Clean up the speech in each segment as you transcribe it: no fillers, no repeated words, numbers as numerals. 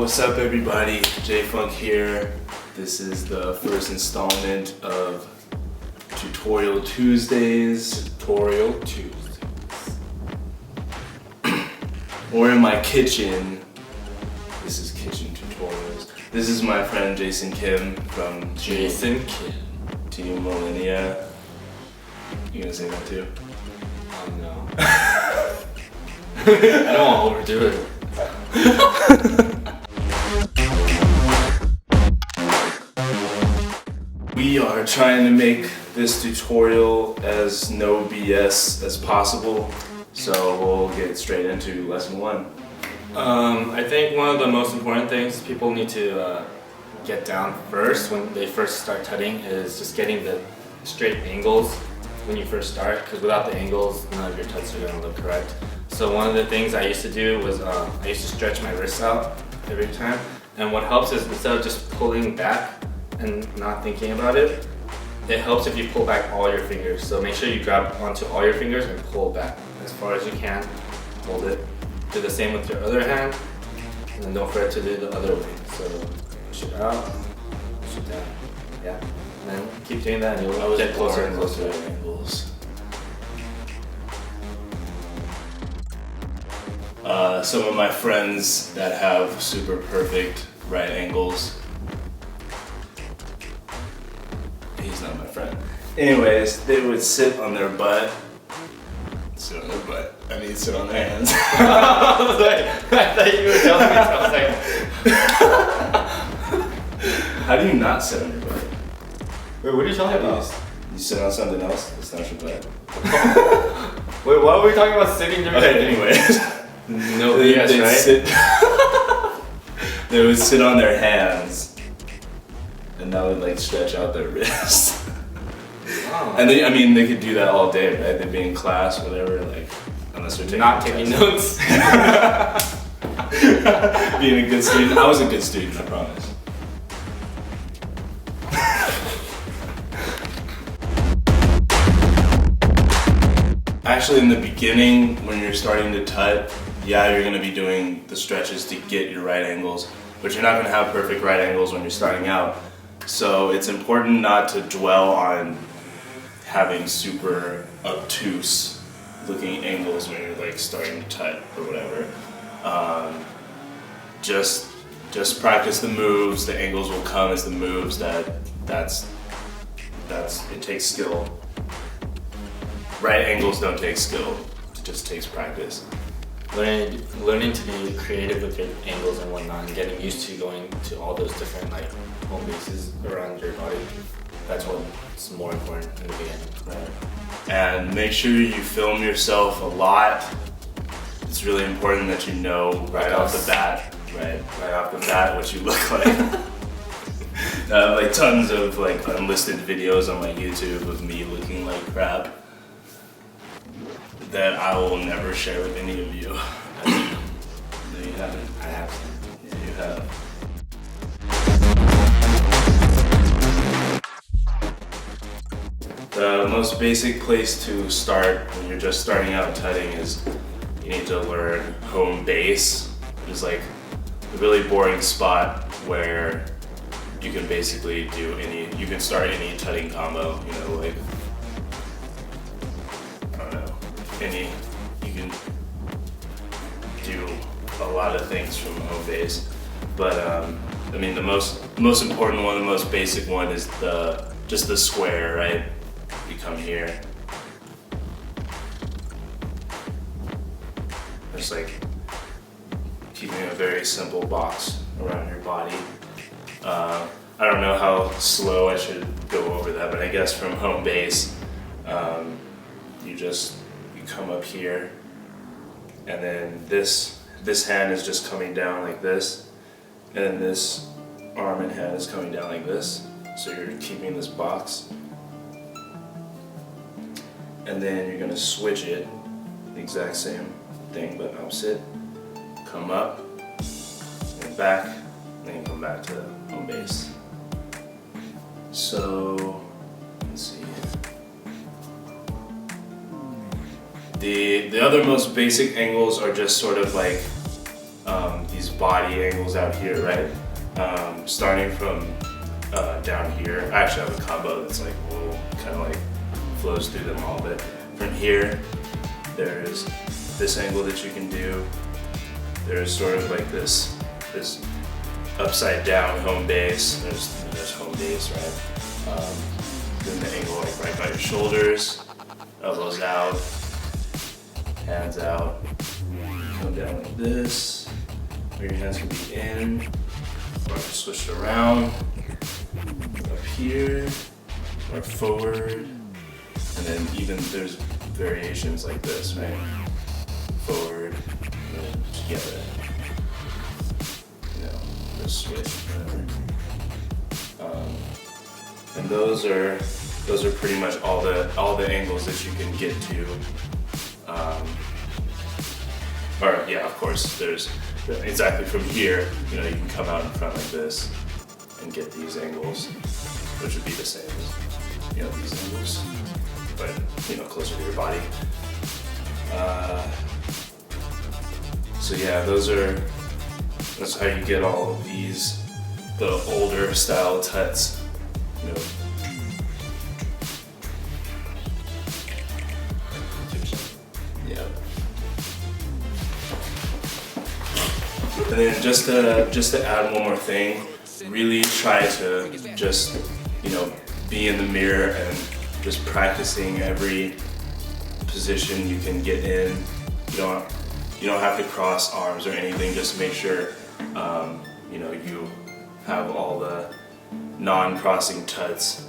what's up everybody? JayFunk here. This is the first installment of Tutorial Tuesdays. We're in my kitchen. This is Kitchen Tutorials. This is my friend Jason Kim from Team Millennia. You gonna say that too? No. I don't want to overdo it. We are trying to make this tutorial as no BS as possible, so we'll get straight into lesson 1. I think one of the most important things people need to get down first when they first start tutting is just getting the straight angles when you first start, because without the angles, none of your tuts are going to look correct. So one of the things I used to do was I used to stretch my wrists out every time, and what helps is instead of just pulling back and not thinking about it, it helps if you pull back all your fingers. So make sure you grab onto all your fingers and pull back as far as you can. Hold it. Do the same with your other hand, and then don't forget to do the other way. So push it out, push it down. Yeah. And then keep doing that and you'll get closer and closer to angles. Some of my friends that have super perfect right angles. He's not my friend. Anyways, they would sit on their butt. Sit on their butt. I mean, sit on their hands. I thought you were telling me. I was like, how do you not sit on your butt? wait, what are you talking about? You sit on something else? It's not your butt. Wait, why are we talking about sitting during Okay, anyways. No BS, right? They would sit on their hands, and that would like stretch out their wrists. Oh. And they, I mean, they could do that all day, right? They'd be in class, whatever, like, unless they're taking notes. Being a good student. I was a good student, I promise. Actually, in the beginning, when you're starting to tut, yeah, you're gonna be doing the stretches to get your right angles, but you're not gonna have perfect right angles when you're starting out. So it's important not to dwell on having super obtuse looking angles when you're like starting to tut or whatever. Just practice the moves. The angles will come as the moves. That's it takes skill. Right angles don't take skill. It just takes practice. Learning to be creative with your angles and whatnot, and getting used to going to all those different like home bases around your body. That's what's more important in the beginning. Right. And make sure you film yourself a lot. It's really important that you know right off the bat, what you look like. Like tons of like unlisted videos on my YouTube of me looking like crap that I will never share with any of you. No, you haven't. I have. Yeah, you have. The most basic place to start when you're just starting out tutting is you need to learn home base, which is like a really boring spot where you can basically you can start any tutting combo, you know, like, I don't know, you can do a lot of things from home base. But I mean, the most important one, the most basic one is just the square, right? You come here. Just like keeping a very simple box around your body. I don't know how slow I should go over that, but I guess from home base, you come up here, and then this hand is just coming down like this, and then this arm and hand is coming down like this. So you're keeping this box. And then you're gonna switch it, the exact same thing but opposite. Come up, and back, and then come back to home base. So, let's see. The other most basic angles are just sort of like these body angles out here, right? Starting from down here, I actually have a combo that's like a little kind of like flows through them all, but from here, there's this angle that you can do. There's sort of like this upside down home base. There's home base, right? Doing the angle like right by your shoulders, elbows out, hands out. Come down like this, where your hands can be in, or switch it around, up here, or forward, and then even there's variations like this, right? Forward, and then together, you know, this switch, whatever. And those are pretty much all the angles that you can get to. Or yeah, of course, there's exactly from here, you know, you can come out in front like this and get these angles, which would be the same as, you know, these angles, but, you know, closer to your body. So yeah, that's how you get all of these, the older style tuts, you know. Yeah. And then just to add one more thing, really try to just, you know, be in the mirror and just practicing every position you can get in. You don't have to cross arms or anything. Just make sure, you know, you have all the non-crossing tuts,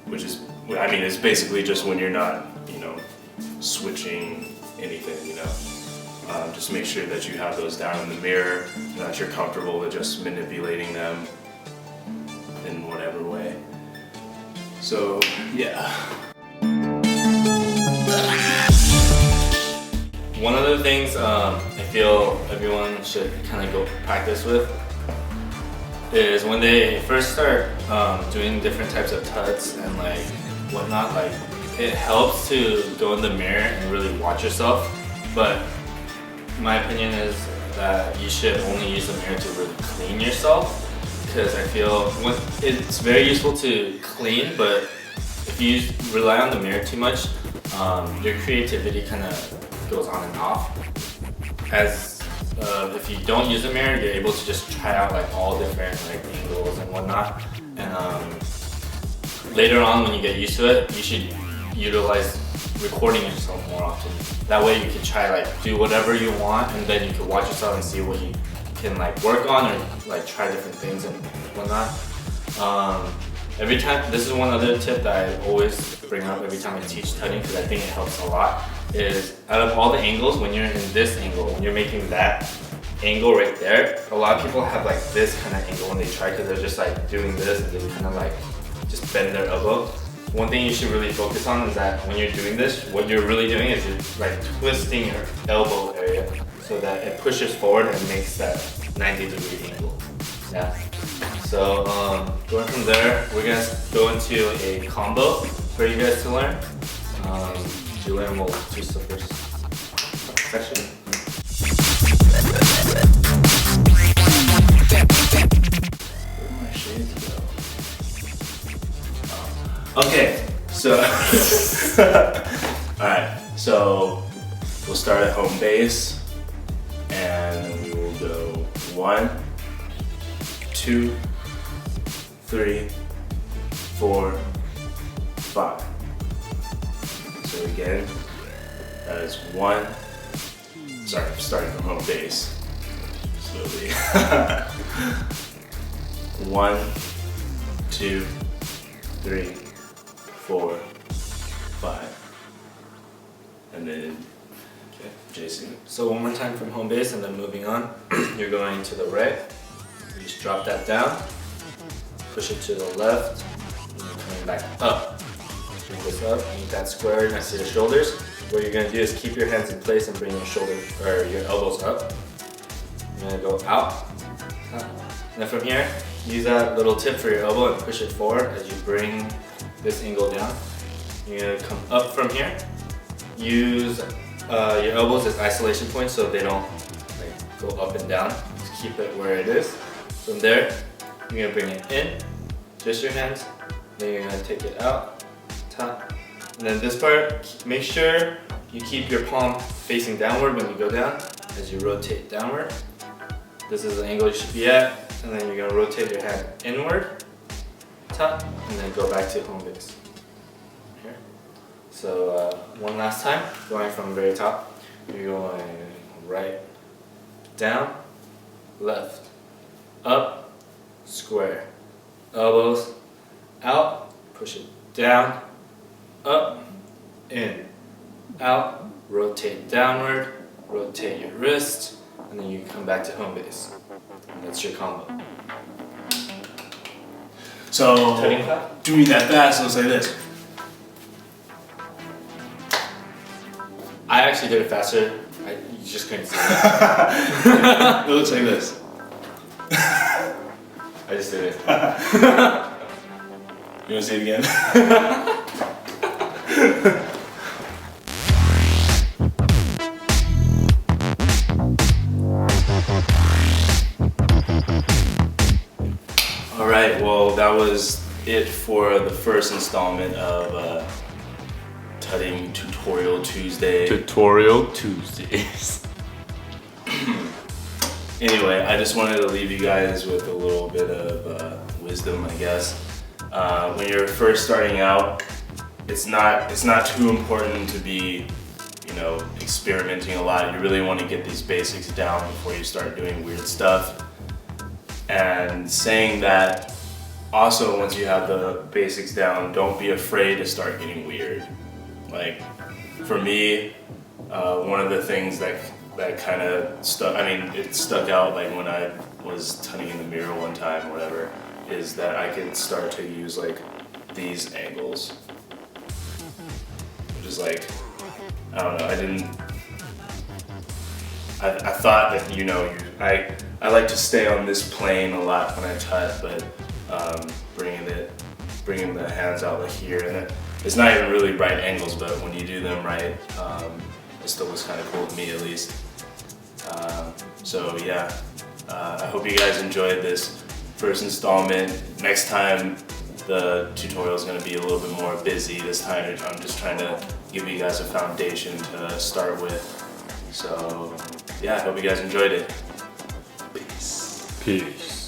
which is, I mean, it's basically just when you're not, you know, switching anything, you know. Just make sure that you have those down in the mirror and that you're comfortable with just manipulating them in whatever way. So, yeah. One of the things I feel everyone should kind of go practice with is when they first start doing different types of tuts and like whatnot, like it helps to go in the mirror and really watch yourself, but my opinion is that you should only use the mirror to really clean yourself, because I feel it's very useful to clean, but if you rely on the mirror too much, your creativity kind of goes on and off. As if you don't use the mirror, you're able to just try out like all different like angles and whatnot, and later on when you get used to it, you should utilize recording yourself more often. That way you can try like do whatever you want, and then you can watch yourself and see what you can like work on or like try different things and whatnot. Every time, this is one other tip that I always bring up every time I teach tutting, because I think it helps a lot, is out of all the angles, when you're in this angle, when you're making that angle right there, a lot of people have like this kind of angle when they try, because they're just like doing this and they kind of like just bend their elbow. One thing you should really focus on is that when you're doing this, what you're really doing is you're like twisting your elbow area so that it pushes forward and makes that 90-degree angle. Yeah. So going from there, we're gonna go into a combo for you guys to learn. Julian will do the first section. Where are my shades go? Okay, so alright, so we'll start at home base and we will go 1, 2, 3, 4, 5. So again, that is 1. Sorry, I'm starting from home base. Slowly. 1, 2, 3, 4, 5. And then, okay, Jason. So one more time from home base and then moving on. You're going to the right. You just drop that down. Push it to the left. And you're coming back up. Bring this up, meet that square next to your shoulders. What you're gonna do is keep your hands in place and bring your shoulders or your elbows up. You're gonna go out. And then from here, use that little tip for your elbow and push it forward as you bring this angle down. You're gonna come up from here. Use your elbows as isolation points so they don't like go up and down to keep it where it is. From there, you're gonna bring it in, just your hands, then you're gonna take it out, top. And then this part, make sure you keep your palm facing downward when you go down as you rotate downward. This is the angle you should be at, and then you're gonna rotate your hand inward, top, and then go back to home base. Here. So one last time, going from the very top, you're going right, down, left, up, square, elbows, out, push it down, up, in, out, rotate downward, rotate your wrist, and then you come back to home base. And that's your combo. So, Tutting clap? doing that fast, looks like this. I actually did it faster. You just couldn't see it. It looks like this. I just did it. You wanna see it again? Alright, well that was it for the first installment of Tutting Tutorial Tuesday. Tutorial Tuesdays. Anyway, I just wanted to leave you guys with a little bit of wisdom, I guess. When you're first starting out, it's not too important to be, you know, experimenting a lot. You really want to get these basics down before you start doing weird stuff. And saying that, also once you have the basics down, don't be afraid to start getting weird. Like, for me, one of the things that kind of stuck, it stuck out like when I was tutting in the mirror one time or whatever, is that I could start to use like these angles. Which is like, I don't know, I thought that, you know, I like to stay on this plane a lot when I tut, but bringing the hands out like here, and it's not even really right angles, but when you do them right, it still looks kind of cool to me at least. So yeah, I hope you guys enjoyed this first installment. Next time the tutorial is going to be a little bit more busy. This time I'm just trying to give you guys a foundation to start with. So yeah, I hope you guys enjoyed it. Peace. Peace.